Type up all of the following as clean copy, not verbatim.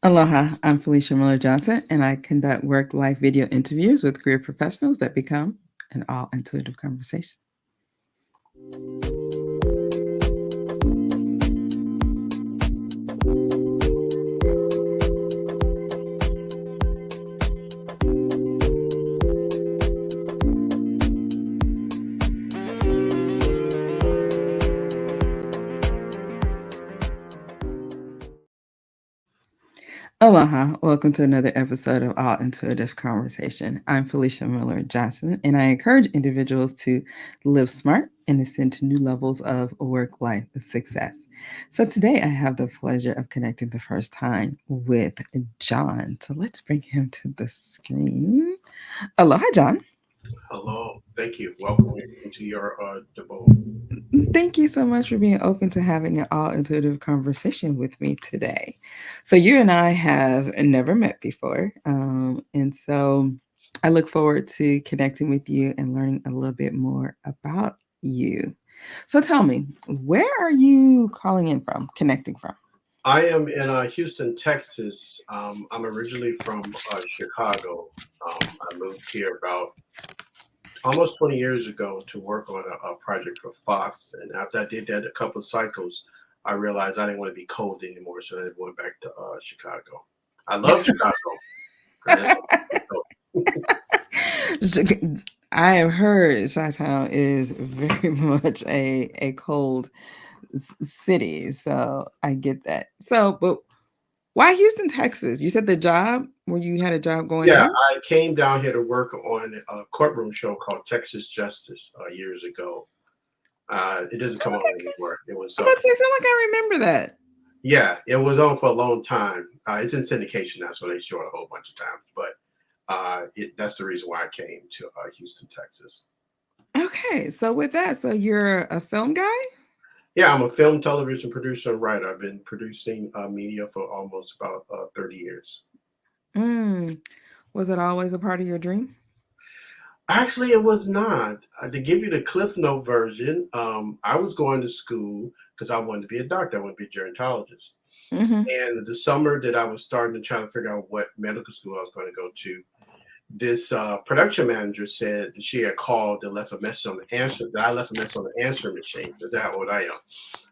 Aloha, I'm Felicia Miller Johnson, and I conduct work life video interviews with career professionals that become an all intuitive conversation. Aloha, welcome to another episode of All Intuitive Conversation. I'm Felicia Miller Johnson, and I encourage individuals to live smart and ascend to new levels of work life success. So today I have the pleasure of connecting the first time with John. So let's bring him to the screen. Aloha, John. Hello, thank you. Welcome into your debate. Thank you so much for being open to having an all intuitive conversation with me today. So, you and I have never met before. And so I look forward to connecting with you and learning a little bit more about you. So, tell me, where are you calling in from, connecting from? I am in Houston, Texas. I'm originally from Chicago. I moved here about almost 20 years ago to work on a project for Fox. And after I did that a couple of cycles, I realized I didn't want to be cold anymore. So I went back to Chicago. I love Chicago. I have heard Chi-Town is very much a cold city, so I get that. So, but why Houston, Texas? You said the job where you had a job going Yeah, there? I came down here to work on a courtroom show called Texas Justice years ago. It doesn't come on Okay. anymore. It was I'm about to say something like I remember that. yeah, it was on for a long time. It's in syndication now, so they show it a whole bunch of times. But that's the reason why I came to Houston, Texas. Okay, so with that, so you're a film guy? Yeah, I'm a film, television producer, and writer. I've been producing media for almost about 30 years. Mm. Was it always a part of your dream? Actually, it was not. To give you the Cliff Note version, I was going to school because I wanted to be a doctor. I wanted to be a gerontologist. Mm-hmm. And the summer that I was starting to try to figure out what medical school I was going to go to, this production manager said that she had called and left a message on the answer that I left a message on the answer machine. That's how old I am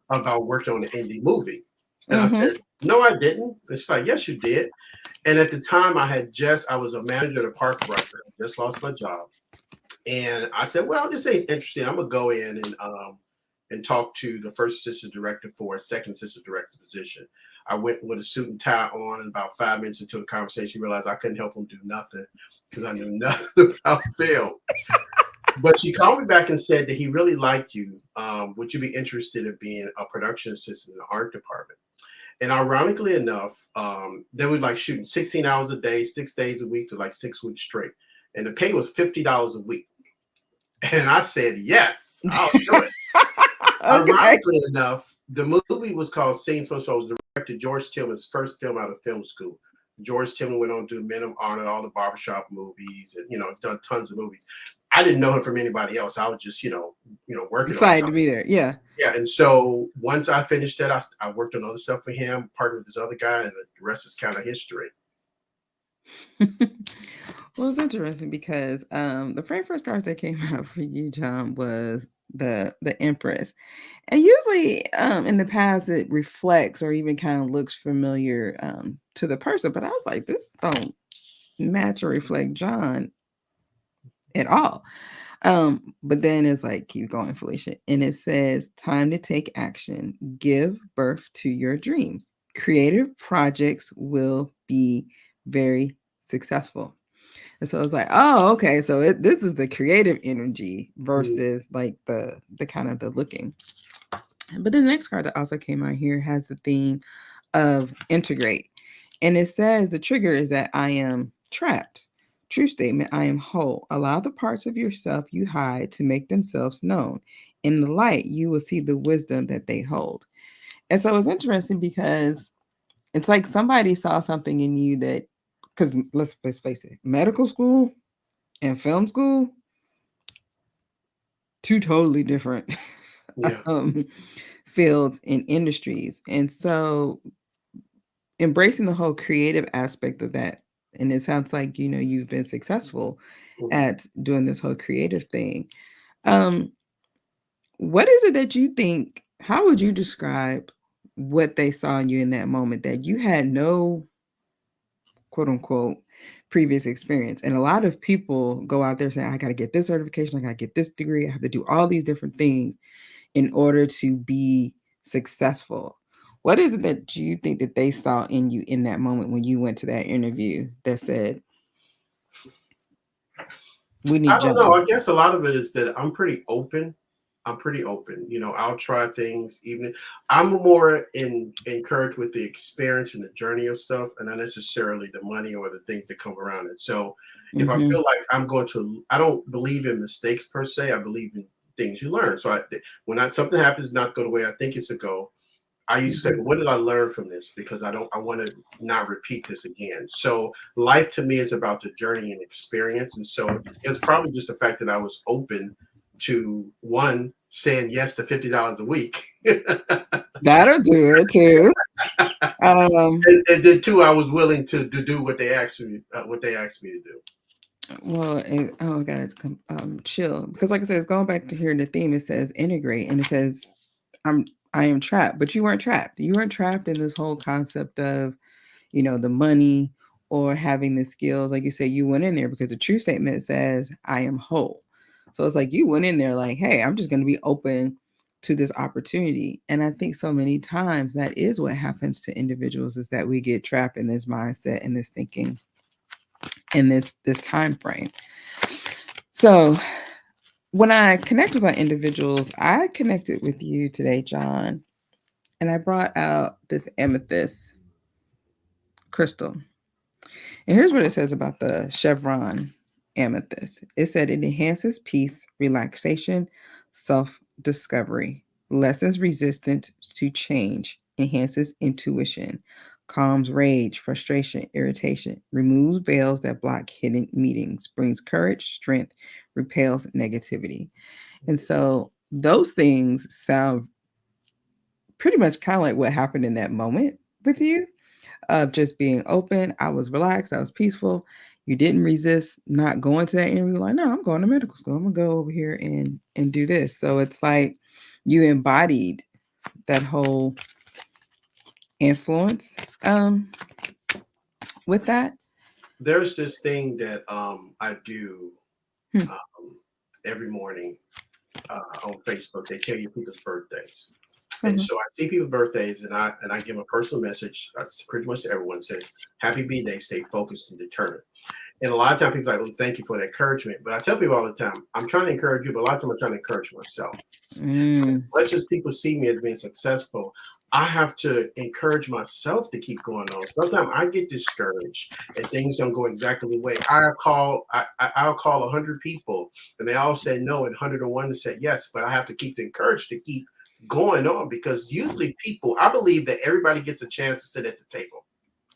about working on an indie movie. And I Mm-hmm. said, no, I didn't. It's like, yes, you did. And at the time, I was a manager at a park restaurant. Just lost my job, and I said, well, this ain't interesting. I'm gonna go in and talk to the first assistant director for a second assistant director position. I went with a suit and tie on, and about 5 minutes into the conversation, realized I couldn't help him do nothing because I knew nothing about film. But she called me back and said that he really liked you. Would you be interested in being a production assistant in the art department? And ironically enough, they were like shooting 16 hours a day, 6 days a week for like 6 weeks straight. And the pay was $50 a week. And I said, yes, I'll do it. Okay. Ironically enough, the movie was called Scenes from Souls, directed George Tillman's first film out of film school. George Tillman went on to do Men of Honor, all the barbershop movies, and done tons of movies. I didn't know him from anybody else. I was just, working on Excited to something. be there. Yeah. Yeah, and so once I finished that, I worked on other stuff for him, partnered with this other guy, and the rest is kind of history. Well, it's interesting because the very first card that came out for you, John, was the Empress. And usually in the past it reflects or even kind of looks familiar to the person, but I was like, this don't match or reflect John at all. But then it's like, keep going, Felicia. And it says, time to take action, give birth to your dreams. Creative projects will be very successful. And so it's like, oh, okay. So this is the creative energy Mhm. versus like the kind of the looking. But the next card that also came out here has the theme of integrate. And it says the trigger is that I am trapped. True statement, I am whole. Allow the parts of yourself you hide to make themselves known. In the light, you will see the wisdom that they hold. And so it's interesting because it's like somebody saw something in you that, because let's face it, medical school and film school, two totally different Yeah. um, fields and industries. And so embracing the whole creative aspect of that. And it sounds like, you've been successful Mhm. at doing this whole creative thing. Um, what is it that you think, how would you describe what they saw in you in that moment that you had no quote unquote previous experience? And a lot of people go out there saying, I got to get this certification, I got to get this degree, I have to do all these different things in order to be successful. What is it that you think that they saw in you in that moment when you went to that interview that said, we I need don't know. John? I guess a lot of it is that I'm pretty open. I'm pretty open. I'll try things. Even I'm more encouraged with the experience and the journey of stuff, and not necessarily the money or the things that come around it. So, if I Mm-hmm. feel like I don't believe in mistakes per se. I believe in things you learn. So, something happens not go the way I think it's to go, I used to say, Mm-hmm. well, what did I learn from this? Because I want to not repeat this again. So life to me is about the journey and experience. And so it was probably just the fact that I was open to one saying yes to $50 a week. That'll do it too. Um, And then two, I was willing to do what they asked me to do. well, I gotta chill because, like I said, it's going back to hearing the theme. It says integrate, and it says, "I'm I am trapped," but you weren't trapped. You weren't trapped in this whole concept of the money or having the skills. Like you say, you went in there because the true statement says, I am whole. So it's like you went in there like, hey, I'm just going to be open to this opportunity. And I think so many times that is what happens to individuals is that we get trapped in this mindset and this thinking in this time frame. So when I connect with my individuals, I connected with you today, John, and I brought out this amethyst crystal. And here's what it says about the chevron amethyst. It said it enhances peace, relaxation, self discovery, lessens resistance to change, enhances intuition, calms rage, frustration, irritation, removes veils that block hidden meetings, brings courage, strength, repels negativity. And so those things sound pretty much kind of like what happened in that moment with you of just being open. I was relaxed. I was peaceful. You didn't resist not going to that interview. Like, no, I'm going to medical school. I'm gonna go over here and do this. So it's like you embodied that whole influence with that. There's this thing that I do Hmm. um, every morning on Facebook. They tell you people's birthdays. And Uh-huh. so I see people's birthdays, and I give them a personal message. That's pretty much to everyone. Says, "Happy B Day. Stay focused and determined." And a lot of times people are like, "Oh, thank you for the encouragement." But I tell people all the time, I'm trying to encourage you, but a lot of times I'm trying to encourage myself. Mm. As much as people see me as being successful, I have to encourage myself to keep going on. Sometimes I get discouraged and things don't go exactly the way I'll call 100 people and they all say no, and 101 said yes. But I have to keep the encourage to keep going on because usually people, I believe that everybody gets a chance to sit at the table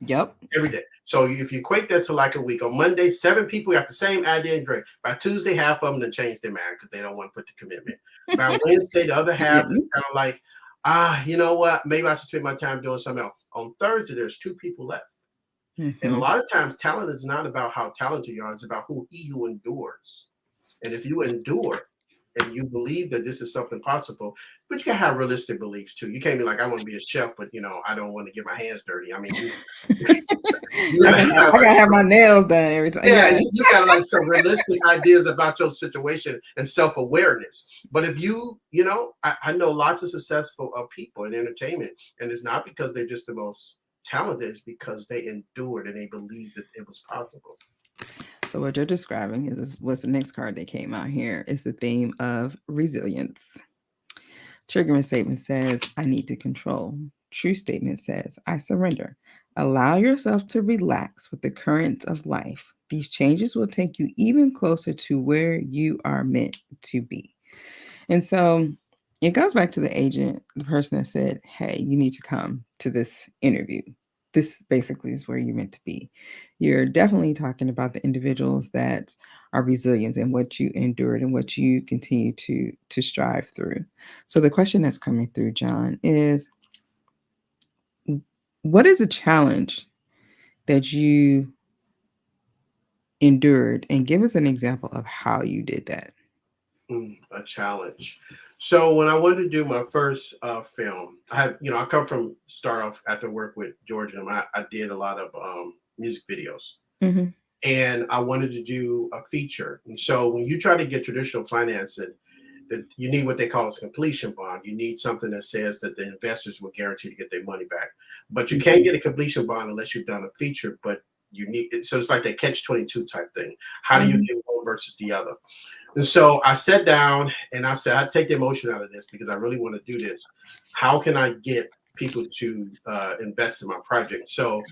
Yep. every day. So if you equate that to like a week, on Monday, 7 people got the same idea and drink. By Tuesday, half of them to change their mind because they don't want to put the commitment. By Wednesday, the other You get half is me? kind of like, you know what? Maybe I should spend my time doing something else. On Thursday, there's 2 people left. And a Mm-hmm. lot of times, talent is not about how talented you are; it's about who endures. And if you endure and you believe that this is something possible, but you gotta have realistic beliefs too. You can't be like, I want to be a chef, but I don't want to get my hands dirty. I mean, you I gotta got have I like gotta have some, my nails done every time. yeah, Yeah. you got like some realistic ideas about your situation and self-awareness. But if I know lots of successful people in entertainment, and it's not because they're just the most talented, it's because they endured and they believed that it was possible. So what you're describing is what's the next card that came out here is the theme of resilience. Triggering statement says, I need to control. True statement says, I surrender. Allow yourself to relax with the currents of life. These changes will take you even closer to where you are meant to be. And so it goes back to the agent, the person that said, hey, you need to come to this interview. This basically is where you're meant to be. You're definitely talking about the individuals that are resilient and what you endured and what you continue to strive through. So the question that's coming through, John, is what is a challenge that you endured? And give us an example of how you did that. A challenge. So when I wanted to do my first film, I come from start off after work with George and I did a lot of music videos, Mhm. and I wanted to do a feature. And so when you try to get traditional financing, that you need what they call a completion bond. You need something that says that the investors will guarantee to get their money back. But you can't Mhm. get a completion bond unless you've done a feature. But you need so it's like that catch 22 type thing. How do you Mhm. do one versus the other? And so I sat down and I said, I take the emotion out of this because I really want to do this. How can I get people to invest in my project? So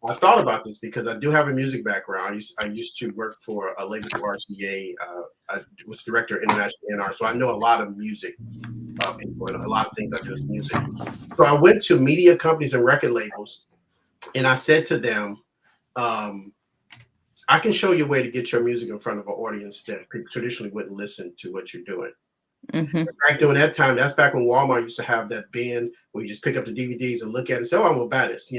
I thought about this because I do have a music background. I used to work for a label called RCA. I was director of international NR, so I know a lot of music people and a lot of things I do is music. So I went to media companies and record labels, and I said to them, um, "I can show you a way to get your music in front of an audience that people traditionally wouldn't listen to what you're doing." Mhm. Back during that time, that's back when Walmart used to have that bin where you just pick up the DVDs and look at it and say, "Oh, I'm gonna buy this."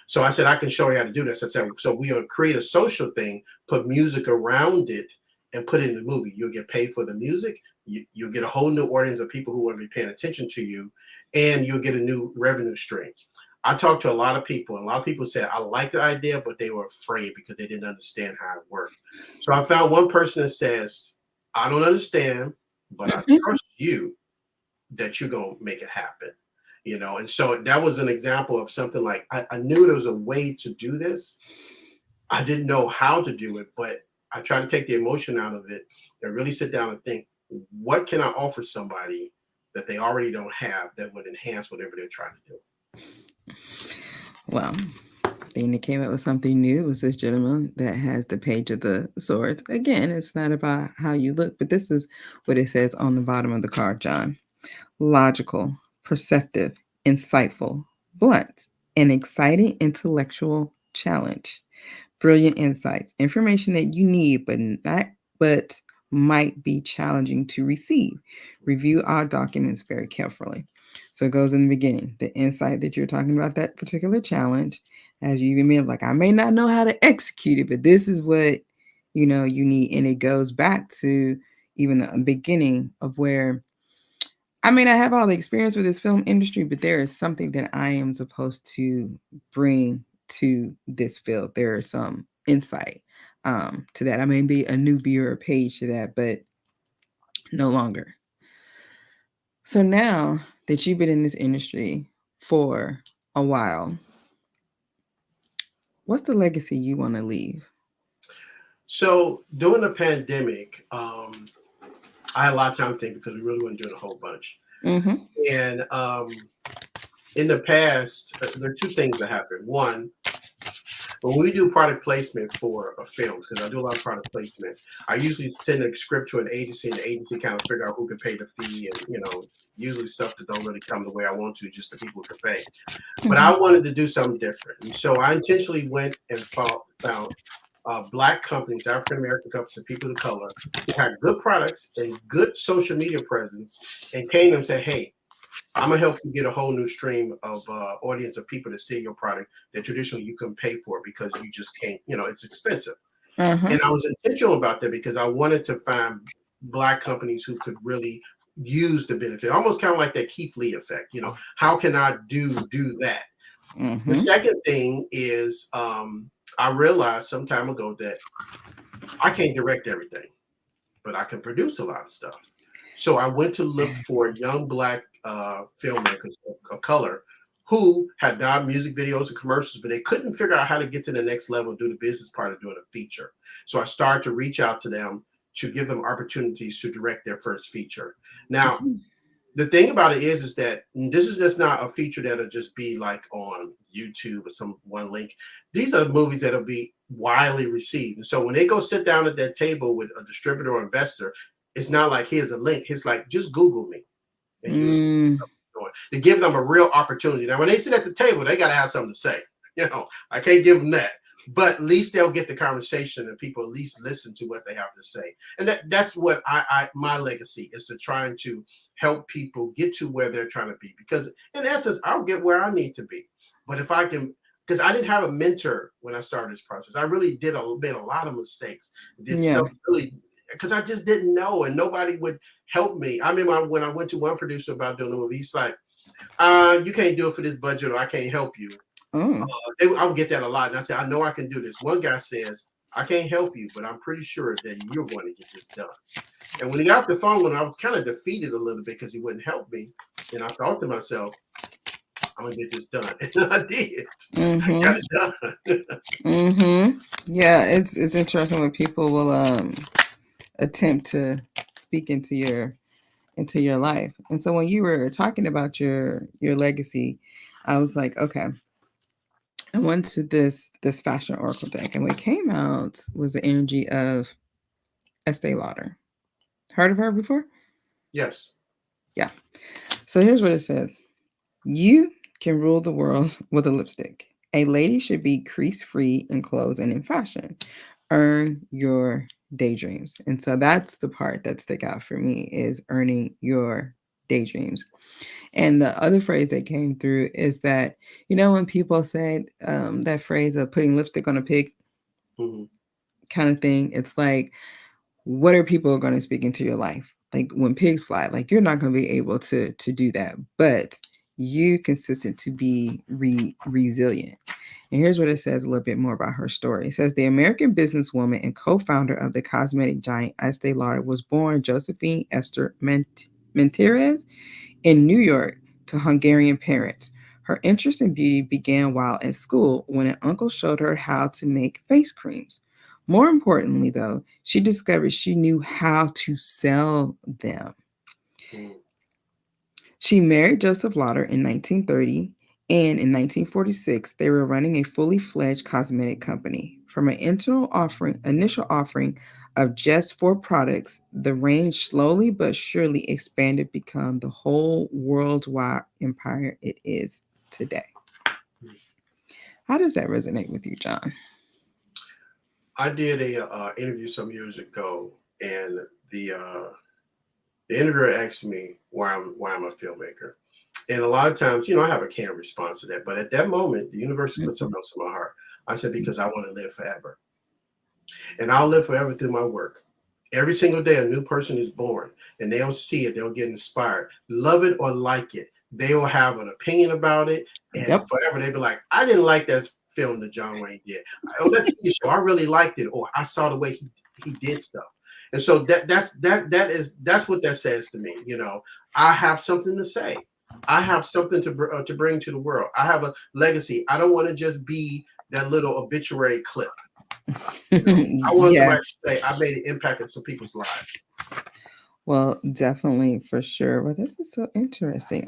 So I said, I can show you how to do this. I said, so we'll create a social thing, put music around it, and put it in the movie. You'll get paid for the music. You'll get a whole new audience of people who want to be paying attention to you, and you'll get a new revenue stream. I talked to a lot of people, and a lot of people said I like the idea, but they were afraid because they didn't understand how it worked. So I found one person that says, I don't understand, but I Mhm. trust you that you're gonna make it happen. And so that was an example of something like I knew there was a way to do this. I didn't know how to do it, but I tried to take the emotion out of it and really sit down and think, what can I offer somebody that they already don't have that would enhance whatever they're trying to do? Well, thing that came up with something new was this gentleman that has the page of the swords. Again, it's not about how you look, but this is what it says on the bottom of the card, John. Logical, perceptive, insightful, blunt, an exciting intellectual challenge. Brilliant insights, information that you need, but might be challenging to receive. Review all documents very carefully. So it goes in the beginning. The insight that you're talking about that particular challenge, as you even like, I may not know how to execute it, but this is what you need. And it goes back to even the beginning of where I mean, I have all the experience with this film industry, but there is something that I am supposed to bring to this field. There is some insight to that. I may be a newbie or a page to that, but no longer. So now that you've been in this industry for a while, what's the legacy you want to leave? So during the pandemic, I had a lot of time to think because we really weren't doing a whole bunch. Mm-hmm. And in the past, there are two things that happen. One, when we do product placement for films, because I do a lot of product placement, I usually send a script to an agency, and the agency kind of figure out who can pay the fee, and usually stuff that don't really come the way I want to, just the people who can pay. But Mm-hmm. I wanted to do something different, and so I intentionally went and found Black companies, African American companies, and people of color who had good products and good social media presence, and came and said, "Hey, I'm gonna help you get a whole new stream of audience of people to see your product that traditionally you couldn't pay for because you just can't. It's expensive." Uh-huh. And I was intentional about that because I wanted to find Black companies who could really use the benefit, almost kind of like that Keith Lee effect. How can I do that? The Mm-hmm. second thing is I realized some time ago that I can't direct everything, but I can produce a lot of stuff. So I went to look for young Black filmmakers of color who had done music videos and commercials, but they couldn't figure out how to get to the next level and do the business part of doing a feature. So I started to reach out to them to give them opportunities to direct their first feature. Now, the thing about it is that this is just not a feature that'll just be like on YouTube or some one link. These are movies that'll be widely received. And so when they go sit down at that table with a distributor or investor, it's not like here's a link. It's like just Google me and you'll see Mm, what's going. To give them a real opportunity. Now, when they sit at the table, they got to have something to say. I can't give them that. But at least they'll get the conversation and people at least listen to what they have to say. And that's what my legacy is, to trying to help people get to where they're trying to be. Because in essence, I'll get where I need to be. But if I can, because I didn't have a mentor when I started this process, I really made a lot of mistakes. Did Yeah. stuff really because I just didn't know, and nobody would help me. I remember when I went to one producer about doing a movie, he's like, "You can't do it for this budget, or I can't help you." Mm. I would get that a lot, and I said, "I know I can do this." One guy says, "I can't help you, but I'm pretty sure that you're going to get this done." And when he got the phone, when I was kind of defeated a little bit because he wouldn't help me, and I thought to myself, I'm gonna get this done. And I did. I got Mhm. it done. Mhm. Yeah, it's interesting when people will attempt to speak into your life. And so when you were talking about your legacy, I was like, okay, I went to this fashion oracle deck, and what came out was the energy of Estee Lauder. Heard of her before? Yes. Yeah. So here's what it says: You can rule the world with a lipstick. A lady should be crease free in clothes and in fashion. Earn your daydreams. And so that's the part that stick out for me is earning your daydreams. And the other phrase that came through is that, when people say that phrase of putting lipstick on a pig Hmm. kind of thing, it's like, what are people going to speak into your life? Like when pigs fly, like you're not going to be able to do that, but you consistent to be resilient. And here's what it says a little bit more about her story. It says the American businesswoman and co-founder of the cosmetic giant Estee Lauder was born Josephine Esther Menteres in New York to Hungarian parents. Her interest in beauty began while at school when an uncle showed her how to make face creams. More importantly, though, she discovered she knew how to sell them. Hmm. She married Joseph Lauder in 1930, and in 1946, they were running a fully fledged cosmetic company. From an initial offering of just four products, the range slowly but surely expanded to become the whole worldwide empire it is today. How does that resonate with you, John? I did a interview some years ago, and the uh, the interviewer asked me why I'm a filmmaker. And a lot of times, I have a canned response to that. But at that moment, the universe put Mhm. something else in my heart. I said, because I want to live forever. And I'll live forever through my work. Every single day, a new person is born, and they'll see it. They'll get inspired, love it or like it. They'll have an opinion about it, and Yep. forever they'll be like, "I didn't like that film that John Wayne did. Oh, that TV show, I really liked it, or I saw the way he did stuff." And so that's what that says to me. I have something to say. I have something to bring to the world. I have a legacy. I don't want to just be that little obituary clip. I want somebody Yes. to say I made an impact in some people's lives. Well, definitely for sure. Well, this is so interesting.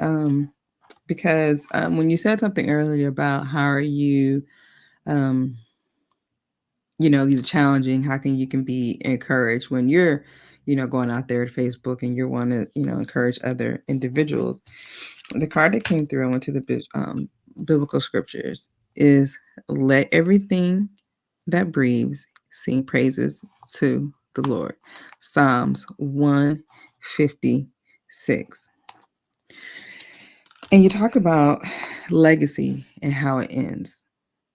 Because when you said something earlier about how are you, um, these are challenging, how can you can be encouraged when you're, going out there at Facebook and you want to, encourage other individuals. The card that came through, I went to the biblical scriptures, is let everything that breathes sing praises to the Lord. Psalms 156. And you talk about legacy and how it ends.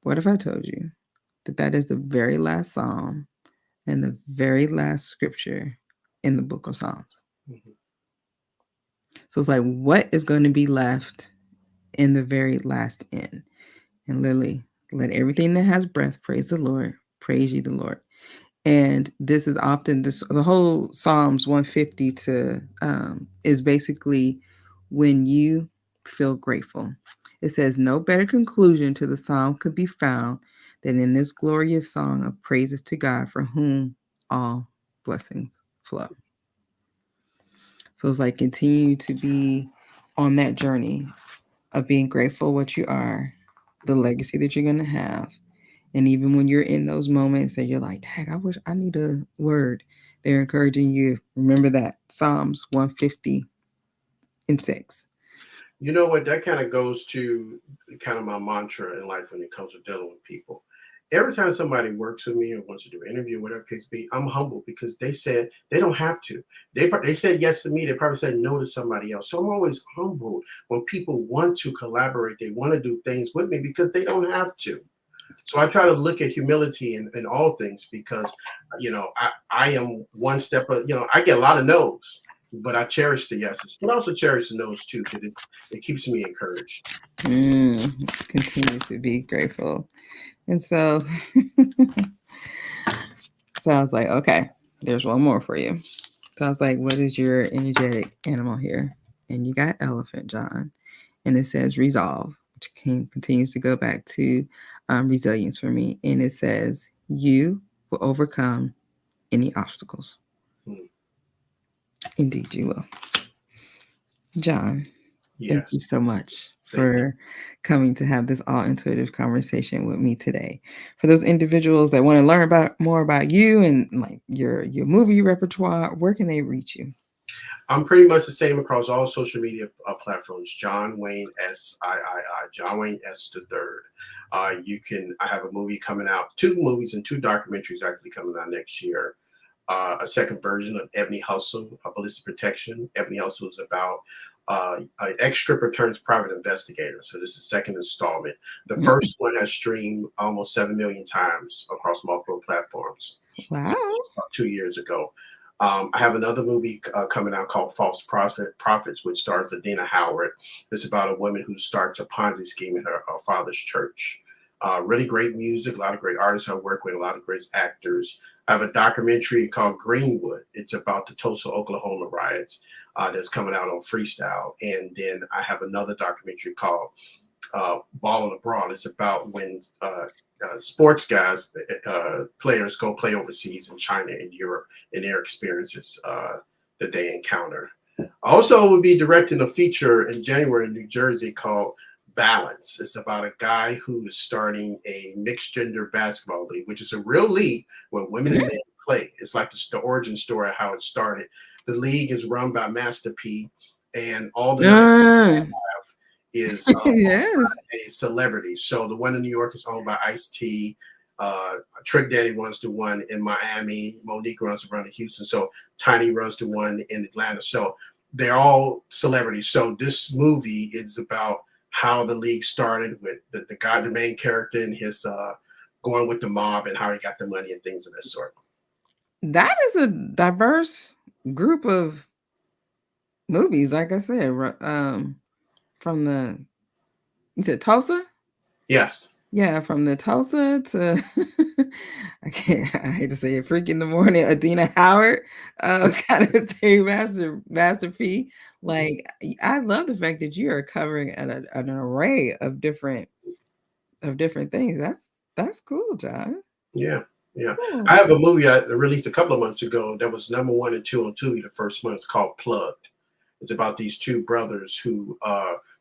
What if I told you that that is the very last psalm and the very last scripture in the book of Psalms? Mhm. So it's like, what is going to be left in the very last end? And literally, let everything that has breath praise the Lord, praise ye the Lord. And this is often the whole Psalms 150 to is basically when you feel grateful. It says no better conclusion to the psalm could be found than in this glorious song of praises to God for whom all blessings flow. So it's like continue to be on that journey of being grateful what you are, the legacy that you're gonna have, and even when you're in those moments that you're like, dang, I wish I need a word, they're encouraging you. Remember that Psalms 150 and 6. You know what? That kind of goes to kind of my mantra in life when it comes to dealing with people. Every time somebody works with me or wants to do an interview, whatever the case be, I'm humble because they said they don't have to. They said yes to me. They probably said no to somebody else. So I'm always humbled when people want to collaborate. They want to do things with me because they don't have to. So I try to look at humility in all things because, I am one step, I get a lot of no's, but I cherish the yeses. But I also cherish the no's too because it keeps me encouraged. Continue to be grateful. And so, so I was like, okay, there's one more for you. So I was like, what is your energetic animal here? And you got elephant, John. And it says resolve, which continues to go back to resilience for me. And it says, you will overcome any obstacles. Hmm. Indeed, you will. John, thank you Yes. so much Thank you. for coming to have this all intuitive conversation with me today. For those individuals that want to learn about more about you and like your movie repertoire, where can they reach you? I'm pretty much the same across all social media platforms. John Wayne SIII, John Wayne S the third. I have a movie coming out, two movies and two documentaries actually coming out next year. A second version of Ebony Hustle, a ballistic protection. Ebony Hustle is about an ex-stripper turns private investigator. So this is the second installment. The Mm, first one has streamed almost 7 million times across multiple platforms. wow. So this was about 2 years ago. I have another movie coming out called False Prophets, which stars Adina Howard. It's about a woman who starts a Ponzi scheme in her father's church. Really great music, a lot of great artists I work with, a lot of great actors. I have a documentary called Greenwood. It's about the Tulsa, Oklahoma riots that's coming out on Freestyle. And then I have another documentary called Balling Abroad. It's about when sports guys, players go play overseas in China and Europe and their experiences that they encounter. I also will be directing a feature in January in New Jersey called Balance. It's about a guy who is starting a mixed gender basketball league, which is a real league where women and men play. It's like the origin story of how it started. The league is run by Master P, and all the nights Mm. is Yes. a celebrity. So the one in New York is owned by Ice T. Trick Daddy runs the one in Miami. Monique runs the one in Houston. So Tiny runs the one in Atlanta. So they're all celebrities. So this movie is about how the league started with the guy, the main character, and his going with the mob and how he got the money and things of that sort. That is a diverse group of movies, like I said, from the you said Tulsa? Yes. Yeah, from the Tulsa to I can't I hate to say it, Freak in the Morning, Adina Howard, kind of thing, Master P. Like I love the fact that you are covering an array of different things. That's cool, John. Yeah. Yeah. I Cool. have a movie I released a couple of months ago that was number one and two on Tubi the first month. It's called Plugged. It's about these two brothers who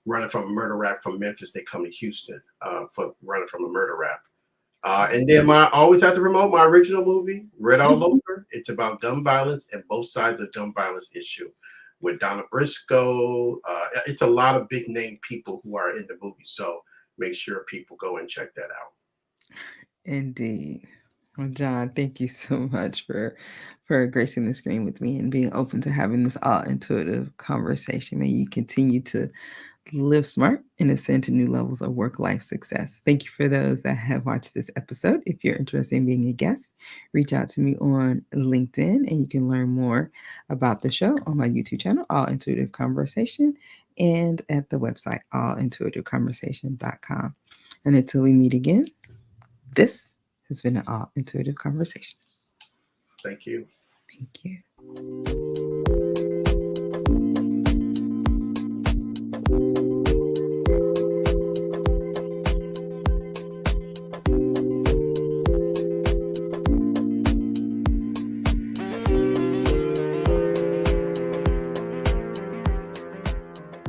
running from a murder rap from Memphis. They come to Houston for running from a murder rap. And then my I always have to promote my original movie, Red All Mhm. Over. It's about gun violence and both sides of gun violence issue with Donna Briscoe. It's a lot of big name people who are in the movie. So make sure people go and check that out. Indeed. Well, John, thank you so much for gracing the screen with me and being open to having this all intuitive conversation. May you continue to live smart and ascend to new levels of work life success. Thank you for those that have watched this episode. If you're interested in being a guest, reach out to me on LinkedIn and you can learn more about the show on my YouTube channel, All Intuitive Conversation, and at the website, allintuitiveconversation.com. And until we meet again, this has been an All Intuitive Conversation. Thank you. Thank you.